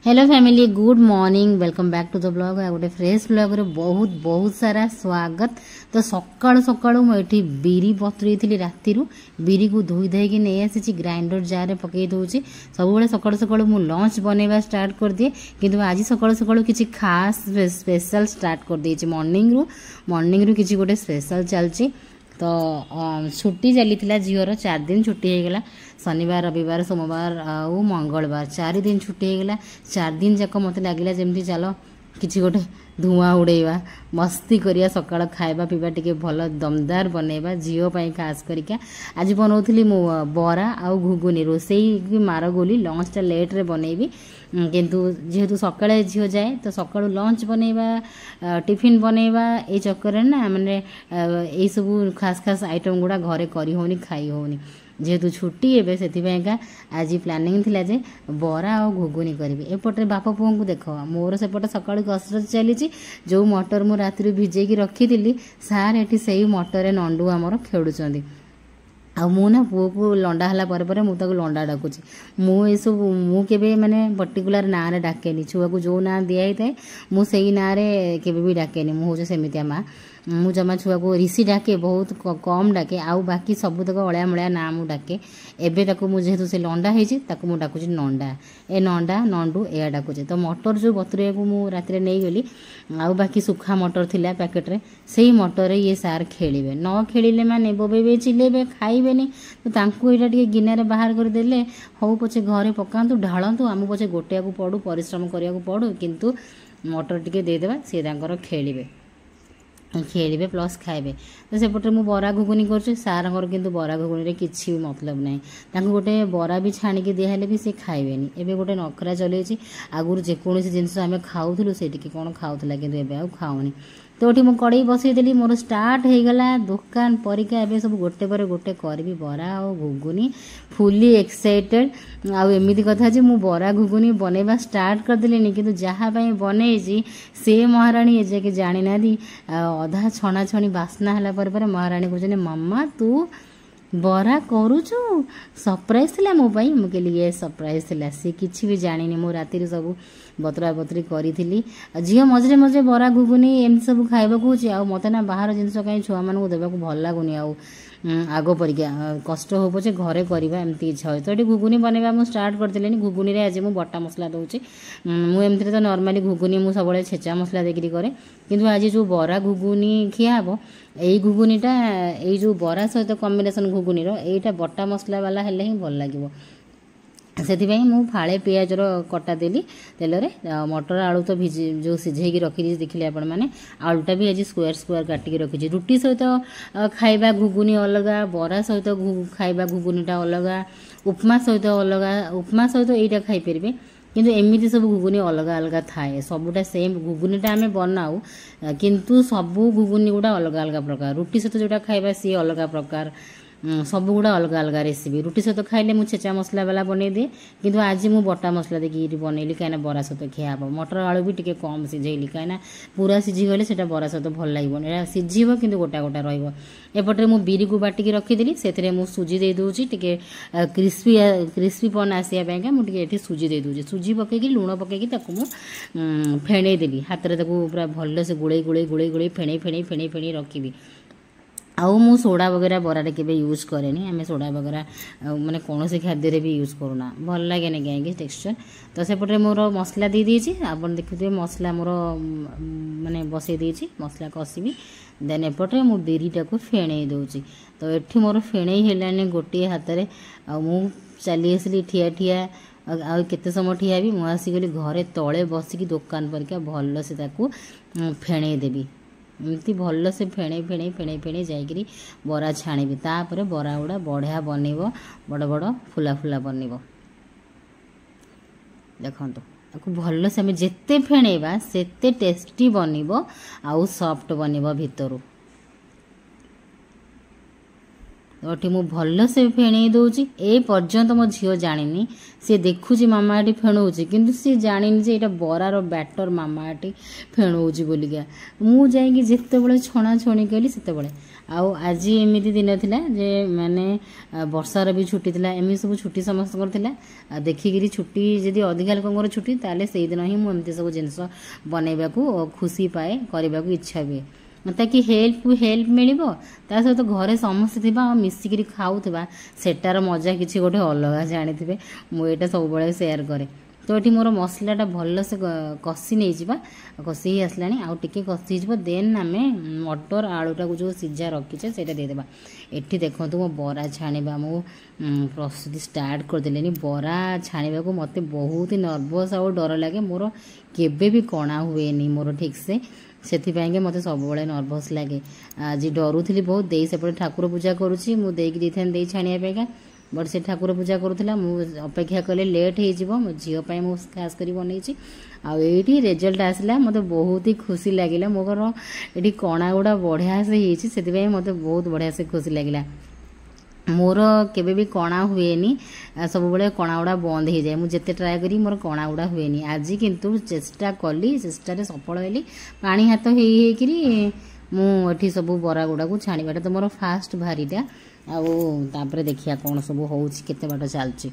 Hello family good morning welcome back to the blog गोटे fresh blog रे बहुत बहुत सारा स्वागत। तो सकाळु सकाळु मुझे बिरी बतुरी थी राति बिरी को धोई धोईकी नहीं आसी ग्राइंडर जार रे पकई दूसरी सब सकाळु सकाळु मु लंच बनैबा स्टार्ट कर दिए किंतु आज सकाळु सकाळु किसी खास स्पेशल स्टार्ट कर देछि मॉर्निंग रु किसी गोटे स्पेशल चलछि। तो छुट्टी चली झीवर 4 दिन छुट्टी होगला शनिवार रविवार सोमवार आउ मंगलवार 4 दिन छुट्टी होगला। 4 दिन जाक मत लगे जमती चलो किसी गोटे धुआं उड़ेवा मस्ती करिया सकाळ खाइबा पीवा टिके भल दमदार बनैबा झीओ पाई खास करिका आज बनौथली मु बरा आउ घुगुनी रोसई मार गोली लंच टा लेट रे बनैबी किंतु जेहेतु सकाळे झीओ जाए तो सकाळु लंच बनैबा टिफिन बनैबा ए चक्कर ना माने ए सब खास खास आइटम गुड़ा घरे करी होनी खाई होनी जेहेतु छुट्टी एवं से आज प्लानिंग थिला जे बरा और घुगुनी करी एपटे बाप पुओं को देख मोर सेपटे सकाळु कसरत चली जो मटर मु राति भिजेकी रखी सार एटी से मटर नंडू आमर खेलुंट आ मु ना पुओ को लंडा हला पर मुझे लंडा डाकुची मुझे माने पर्टिकुलर ना रे डाकेनी छुआ को जो ना दिया है मुझे ना रे केबे भी डाकेनी मुझे सेमितिया माँ मु जमा छुआ को ऋषि डाके बहुत कम डाके आउ बाकी सबुतक अलिया मलिया ना मु डाके एबे ताको मु जेहेतु से लंडा होइछि ताको मु डाकुछि नंडा ए नंडा नंडू ए डाकुछि। तो मटर जो बतुरे को मु राति नहीं गली आउ बाकी सुखा मटर थिला पैकेट रे सेही मटर रे ये सार खेलिबे न खेलिले माने बोबेबे चिलेबे खाइबेनी तो तांकु एटा टिके गिना रे बाहर कर देले हौ पछे घरे पकांतु ढाळंतु आमु पछे गोटिया को पडू परिश्रम करिया को पडू किंतु मटर टिके दे देबा से तांकर खेलिबे खेलिबे प्लस खाइबे। तो सेपटे मु बरा घुगुनी कर सार किंतु बरा घुगुनी किसी भी मतलब ना तांको गोटे बरा भी छाणिकी दिहले भी से खाइबेनी एबे गोटे नखरा चलेछि आगुर जेकोसी जिनस आमे खाउथलु सेटिके कोन खाउथला किंतु एबे आ खाउनी। तो ये मुझे कड़े बसईदेली मोर स्टार्ट हो गला दुकान परीक्षा एवं सब गोटे पर गोटे करी बरा और घुगुनी फुली एक्साइटेड आमती कथा जे मु बरा घुगुनी बनैबा स्टार्ट करदेली किंतु जहाँ बनई से महाराणी एजाके जानी ना अधा छणा छणी बास्ना हला पर महाराणी कहते मम्मा तू बरा करुचु सरप्राइज थिला मो पाई मु कहली ये सरप्राइज थिला सी किछि भी जानिनी मो राति सब बतरा बतरी करी झील मझे मझे बरा घुगुनी एम सब खाइबा होची आ मते ना बाहर जिनस कहीं छुआ मानू देबा को भल लागुनी आग परिका कष्ट हो पछे घरे करवा एमती इच्छा हो। तो ये घुगुनी बनैबा मु स्टार्ट करदेलेनी घुगुनी रे आज मु बटा मसला दउची मु एमती तो नॉर्मली घुगुनी मु सब छेचा मसला देकरी करे किंतु आज जो बरा घुगुनी खिया हबो एई घुगुनीटा एई जो बरा सहित कॉम्बिनेशन घुगुनी रो एईटा बटा मसला वाला हेले ही भल लागिवो से फाड़े पियाज कटा देली तेल रे मटर आलू तो भिजी जो सिझेकी रखी देखिले आपण माने आलूटा भी आज स्क्वायर स्क्वायर काटिकी रखी रुटी सहित खाइबा घुगुनी अलगा बरा सहित खाइबा घुगुनीटा अलगा उपमा सहित अलगा उपमा सहित एटा खाई परिबे किंतु एमिति सब घुगुनी अलगा अलगा थाए सबुटा सेम घुगुनीटा आमे बनाऊ किंतु सबू घुगुनी गुड़ा अलग अलग प्रकार रुटी सहित जोटा खाइबा सी अलग प्रकार सब गुड़ा अलग अलग रेसिपी रुटी सहित खाइले मु छेचा मसला वाला बनै दिए किंतु आज मु बटा मसला देकी बनैली कहीं बरा सहित खिया मटर आलू भी टिके कम सिझेली कहीं पूरा सिझी गले सेटा बरा सहित भल लगे सिझीब किंतु गोटा गोटा रहिबो। एपटे मु बिरी को बाटिकी रखीदेली से मु सुजी दे दूची टिके क्रिस्पीपन आसिया पाइका मु टिके एठी सुजी दे दूची सुजी पकेकी लुण पकेकी ताकू मु फेणै देबी हाथ रे ताकू पूरा भल से गुड़े गुड़े गुड़े गुड़े फेणै फेणै फेणै फेणै रखिबी आउ मु सोडा वगैरह बरा केबे यूज करेनी आमे सोडा वगैरह माने कौन से खाद्य भी यूज करूना भल लगे ना कहीं टेक्सचर। तो सेपटे मोर मसला दे दीची आपन देखुथे मसला मोर माने बसई दीची मसला कसीबी देन एपटे मु बिरीटा को फेणई दउची। तो एठी मोर फेणई हेलानी गोटे हाथ रे आ मु चली आसली ठिया ठिया आ केते समय ठिया भी मु आसी गली घरे तळे बसिकी दुकान परिका भल से ताकू फेणई देबी एमती भल से फेणे फेणे फेणे फेणे जाइकरी बरा छाणीबी तापर बरा गुड़ा बढ़िया बनइबो बड़ बड़ फुला फुला बनइबो देखंतु आपको भल से हमें जेते फेणेबा सेते टेस्टी बनइबो आउ सॉफ्ट बनइबो भितरु। तो मु भल से फेणई दउची ए पर्यंत मो झियो जानिनी सी देखुची मामा एटी फेणौची किंतु सी जानिनी जे एटा बरार बैटर मामा एटी फेणौची बोलिका मु जाइकी जेते बळे छणा छणी कली सेते बळे आउ आज एमती दिन थिला जे माने वर्षार भी छुट्टी थिला एमती सब छुट्टी समस्त थिला देखिकी छुट्टी जदि अधिका लोक छुट्टी ताले से दिन ही मुझे सब जिनस बनइबा को खुशी पाए करने को इच्छा हुए ताकि हेल्प मिल सहित घरे समस्ते थी मिसिकी खाऊा सेटार मजा किसी गोटे अलग जानी मुझे सब सेयार करे तो ये मोर मसलाटा भल से कषि नहीं कषि ही आसला आउ टे कषि देन आम मटर आलूटा को जो सीझा रखीचे से देदेबा एठी देखो मो बरा छाणीबा मो प्रस्तुति स्टार्ट करदेले बरा छाणीबा को मते बहुत ही नर्वस और डर लगे मोर केबे भी कणा हुए मोर ठीक से से मत सब नर्वस लगे आज डरुली बहुत दे सेपटे ठाकुर पूजा करुँची मुझे दे छाणिया बट से ठाकुर पूजा करूला मुझे अपेक्षा कले लेट हो मो झीपाई मुझे खास कर बनई आईटी रिजल्ट आसला मत बहुत ही खुशी लगे मोर ये कणा गुड़ा बढ़िया से मत बहुत बढ़िया से खुशी लगे मोर केबे भी कणा हुए सब बड़े कणा गुड़ा बंद हो जाए मुझे ट्राए करी मोर कणा गुड़ा हुए आज किंतु चेष्टा कली चेष्टा सफल हेली पानी हाथ होकरी मुझे सब बरा गुड़ा को छाणीबाटा तो मोर फास्ट भारीटा आउे देखिया कौन सब होते बाट चलती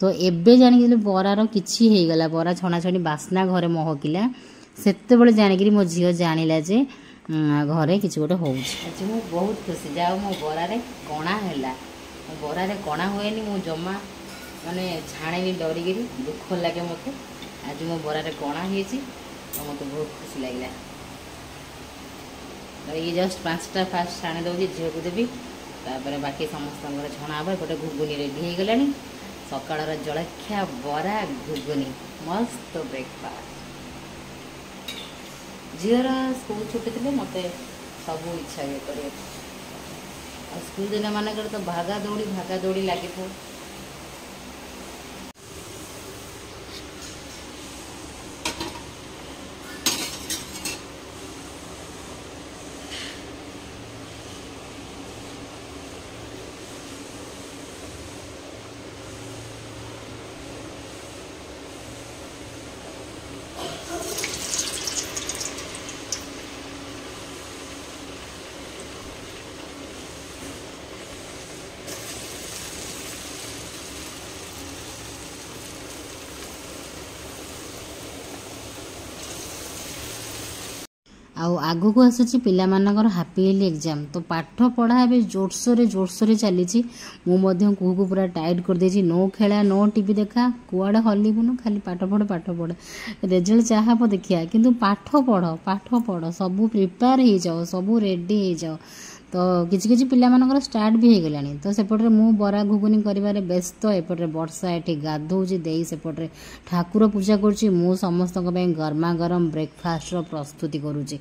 तो एबे जानिक बरार किसी हो गला बरा छणा छणी बास्ना घरे महकिला सेते बड़े जानिक मो झील जानिला जे घरे किसी गोटे हो बहुत खुशी जाओ मो बरारे कणा है बरारे कणा हुए मु जमा माने छाणे डरिकी दुख लगे मत आज मो बरारे कणा हो तो मत बहुत खुशी लगे तो ये जस्ट 5टा फास्ट छाणी दौर झील को देवी तापर बाकी समस्त छणा हे गोटे घुगुनी रेडी हो गला सकाळ जलखिया बरा घुगुनी मस्त ब्रेकफास्ट झीर स्कूल छुट्टी थे मत सब इच्छा भी कर स्कूल दिन मानक तो भागा दौड़ी लगे आगु को आसूची पिलामानकर हाफियरली एग्जाम तो पाठ पढ़ा ए जोरसोर चली मुझे पूरा टाइट कर देछि नो खेला नो टीवी देखा कुआड़े हल्लुन खाली पाठ पढ़ रिजल्ट चाहब देखिया किंतु पाठ पढ़ सब प्रिपेयर हो जाओ सब रेडी हो जाओ तो किसी पिलामानकर स्टार्ट भी हो गलानी तो सेपटे मु बरा घुगुनी करिवारे व्यस्त एपटे वर्षा एठी गाधौची देई सेपटे ठाकुर पूजा करुची मु समस्त गरमा गरम ब्रेकफास्ट प्रस्तुति करुची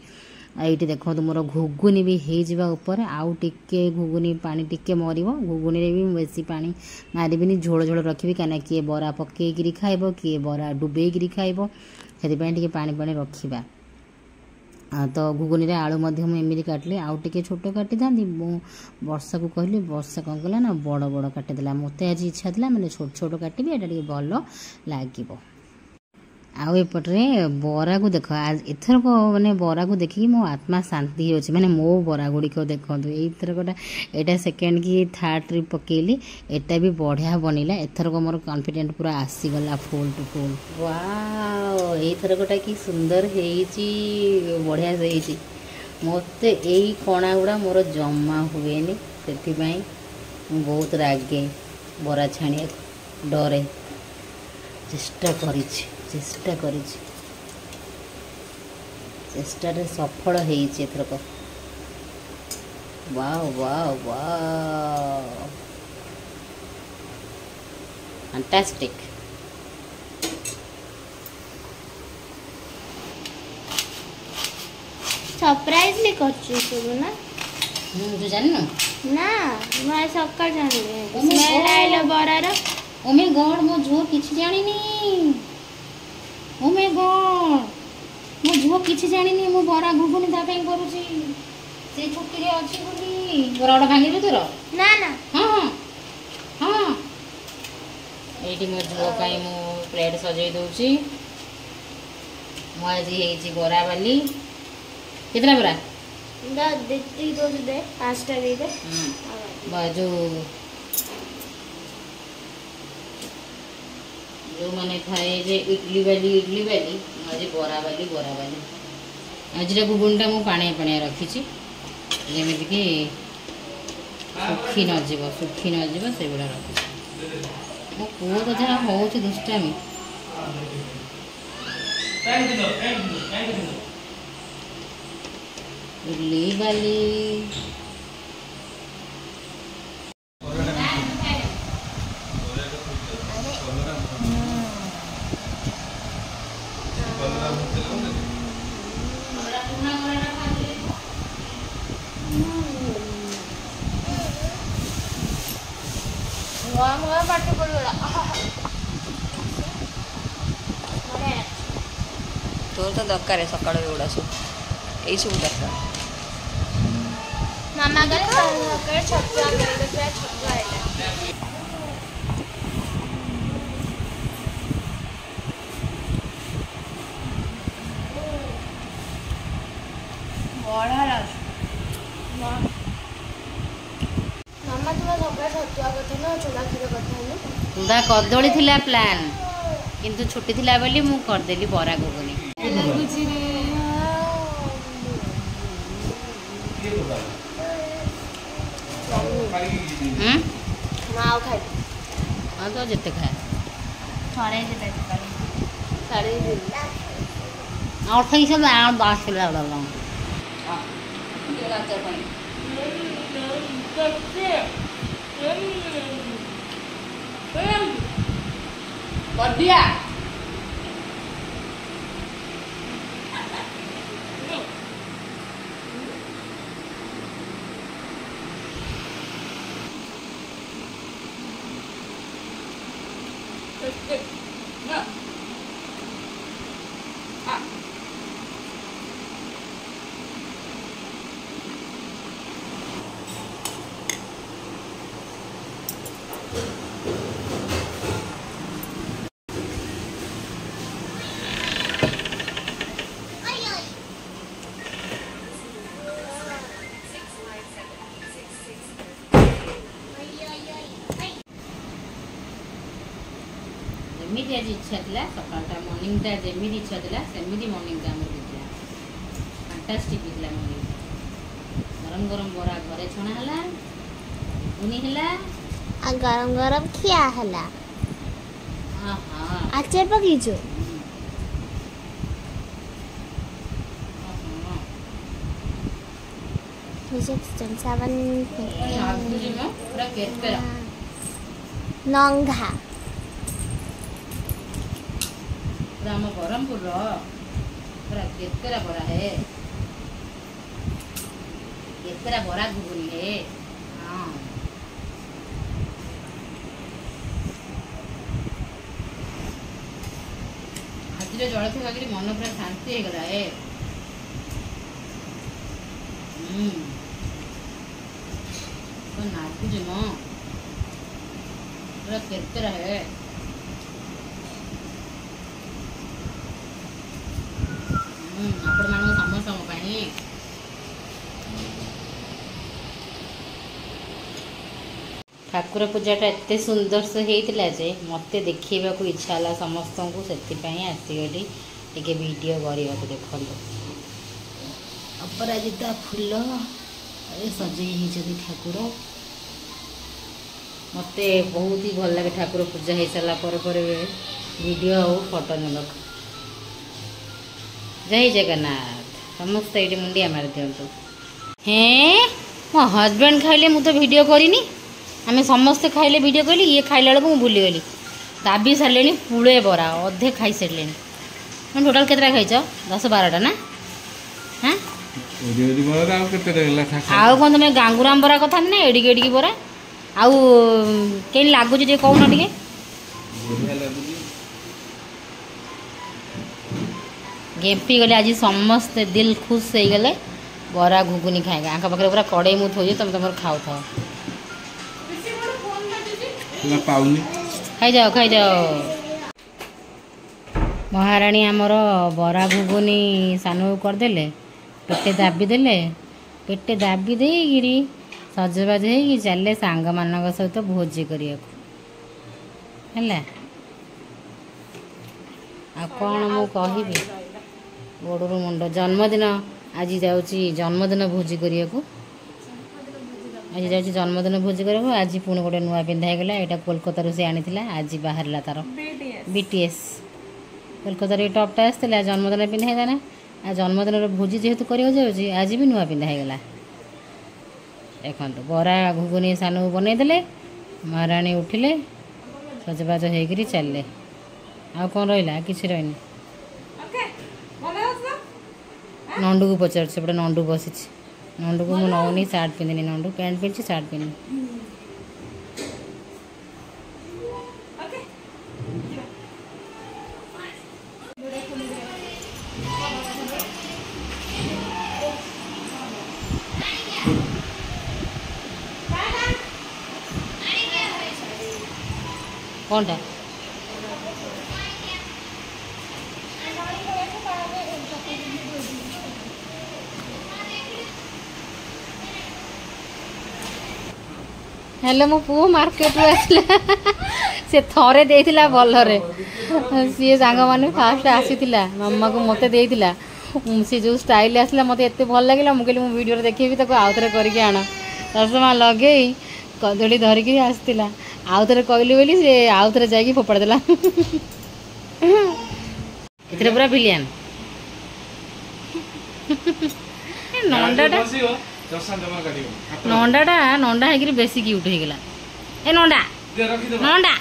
ये देखो मोर घुगुनी भी हो ऊपर आउ टिके घुगुनी पानी टिके मरिबो घुगुनी रे भी बेसी पानी मारिबिनी झोल रखी कहीं किए बरा पकईकि खाइब किए बरा डुबेकि खाइब से पानी रखा तो घुगुनी रे आलू एमती काटली आउ टे छोट काटी था वर्षा को कहली वर्षा कौन कला ना बड़ बड़ काटिदेला मत आज इच्छा था मैंने छोट छोट काटि ये भल लगे आउ एपटे बरा को देख आज एथरक माने बरा को देखिए मो आत्मा शांति हो माने मो बरा गुड़िक देखो एथरकटा यहाँ सेकेंड कि थर्ड ट्रिप पकेली एटा भी बढ़िया बनला एथरक मोर कॉन्फिडेंट पूरा आसीगला फुल टू फुल वाओ एथरकटा कि सुंदर होईची बढ़िया से मत यही कणा गुड़ा मोर जमा हुए से बहुत रागे बरा छाणिया डरे चेष्टा चेष्टा सफल होथरक wow wow wow fantastic surprisingly करछु ना तू जाननु ना मैं सकाळ जानले स्मेल आइलो बरार ओ माय गॉड मो झो किछि जानिनी ओ माय गॉड मो झो किछि जानिनी मो बरा घुगुनी ता पे करूची से छुट्टी रे अछि बोली बराडा भांगी तोर ना ना हां हां एटी मो झो पाई मो प्लेट सजै दउची मो आज हेची बरा वाली कितना बरा देती दो दे 5टा दे दे जो जो माने थाए जे इडली वाली आज बरा वाली आज गुगुनटा मु पाणिया पाणिया रखी जमीक सुखी न से गुड़ा रखी मो पुओ तो जहाँ हो दुष्टामी इडली वाली पाटी पड़ा तोर तो दरकार है सकाळ एवढा सब यही सब दरकार मामा करे छतुआ करे छतुआ है बड़ा लाग मामा तुम सकाळ छतुआ करते ना चूड़ा खीर करते ना चूड़ा कदली थिला प्लान किंतु छुट्टी थिला बोली मु कर देली बरा घुगुनी माँ खाई हाँ तो जिते खाए थोड़े जिते साढ़े और कहीं से मैं बात कर रहा हूँ बढ़िया जमी आज इच्छा था सकाळटा मॉर्निंग जमी इच्छा था सेमती मॉर्निंग फैंटास्टिक होता मॉर्निंग गरम गरम बरा घरे छणा हला उनी हला आ गरम गरम खिया हला हां हां आचार पकीचो निशेक्सन सावन नागुजी में पूरा केरपेरा नंगा राम बरमपुर पूरा केरपेरा बरा है केरपेरा बरा घुगुनी है हाँ आज जलखे खाकर मन पूरा शांति हो गला है तो नागुजी म पूरा केरपेरा है आपण मान समस्त ठाकुर पूजाटा एत सुंदर से होता जे मत देखा इच्छा है समस्त को से आसीगली टे वीडियो करने को देखो अपराजिता फूल सजे ठाकुर मत बहुत ही भल लगे ठाकुर पूजा हो सारापर वीडियो और फोटो ने जय जगन्नाथ समस्त ये मुंडिया मार दिंतु हैं मो हजबैंड खाइले मु तो वीडियो करिनी आम समस्ते खाइले वीडियो कली ये खाइला बेलू भूली गली दाबी सारे पुले बरा अधे खाई सारे टोटाल केतटा खाइच 10-12टा ना हाँ आउ कौन तुम गांगुराम बरा कथा ना एडिक एडिक बरा आउ कहीं लगुच कहून टे गेपी गले आज समस्ते दिल खुश हो गले बरा घुगुनी खाएगा आंख पाखे पूरा कड़े मु थोड़ी तुम तुम खाऊ था खाई जाओ महाराणी आमर बरा घुगुनी सानू करदे पेटे दाबी देले पेटे दाबी देकिरी सजबाज हो चले सांग मान सहित भोजी करने आ कौन मु कहि गोड़ू मुंड जन्मदिन आज जाऊँगी जन्मदिन भोजी करने आज जाऊँगी जन्मदिन भोजी करने आज पुणी गोटे नुआ पिंधाईगला यहाँ कोलकाता से आनी आज बाहर तार बीटीएस कोलकाता टपटा आसला जन्मदिन पिंधाईदेना आ जन्मदिन भोजी जेहेतु कर आज भी नुआ पिंधाईगला देखो बरा घुगुनी सानू बनईदे महाराणी उठिले सजबाज होकर चलले आ कौन रहा कि रही नंडू को पचार सेपटे नंडू बसी नंडू को मुझे नौनी सार्ट पिंधिनी नंडू पैंट पिंधि सार्ट पिंधि कौनटा हेलो मो पु मार्केट आसला से थरे देइथिला भलरे सी सांग माने फास्ट आसीथिला मम्मा को मते देइथिला सी जो स्टाइल आसला मते एते भल लागिला मु कहली मु वीडियो रे देखिबी ताको आउतरे करके आना तसमा लगेई कदड़ी धरिकी आसथिला आउतरे कहली बोली से आउतरे जाई फोपड़ देला इतरे पूरा विलियन नंडाटा नंडाटा नंडा है बेसी क्यूट हो गला ए नंडा नंडा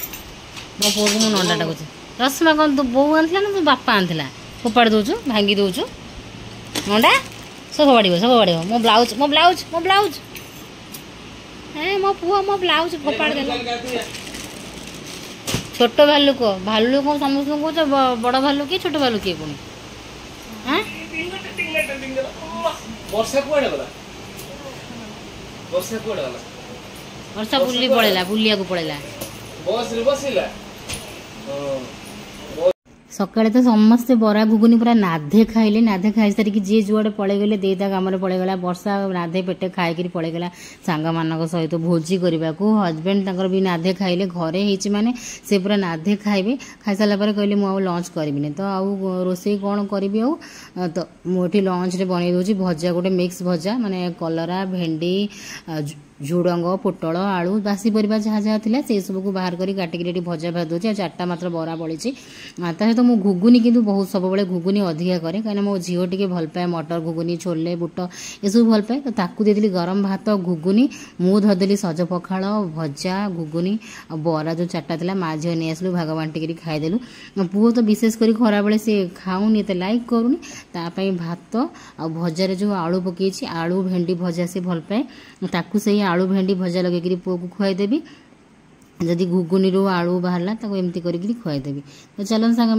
मो पुओ को नंडा डाकुची रश्मा कौन तू बो आनला ना तू बापा आनला फोपाड़ दउछु भांगी दउछु नंडा सब बाड़िबो मो ब्लाउज ए मो पुओ मो ब्लाउज फोपाड़ देला छोट भालू को समस्त को बड़ भालू की छोट भालू की पुणी हां वर्षा बुली पड़ेला बुलिया को पड़ेला बस रे बसिला सकाळे तो समस्ते बरा घुगुनी पूरा नाधे खाइले नाधे खाई सारी जी जुआड़े पड़े गले देता काम पड़ेगला वर्षा नाधे पेटे खाई पड़ेगला सांग मान सहित भोजी करने को हजबैंड भी नाधे खाइले घरे होती माने से पूरा नाधे खाइबे खाई सारा पर कहले मु लंच करिबिनी तो आउ रोसई कौन करी तो मुझे लंच रे बनै दोची भजा गोटे मिक्स भजा माने कलरा भेंडी झुड़ंग पोटल आलू बासी परिवा जहाँ जहाँ थिला से सब को बाहर करी काटिक भजा भाज दूसरी चार्टा मात्र बरा बड़ी सहित मु घुगुनी किंतु बहुत सब घुगुनी अधिका करे कहीं मो झील टे भल पाए मटर घुगुनी छोले बुट ये सब भल पाए तो ताकू देली गरम भात घुगुनी मु धरदेली सज पखाड़ भजा घुगुनी बरा जो चार्टा था माँ झील नहीं आसलु भाग बांटिक खाईदेलु पुओ तो विशेष कर खरा बेले से खाऊनी एत लाइक करूनी तापाई भात आ भजार जो आलू पकई आलू भेंडी भजा से भल पाए ताकू से आलू भेंडी भजा लगे पुओ को खुआईदेवी जदि घुगुनी आलू बाहर एमती करके खुआईदेवी तो चलो सांग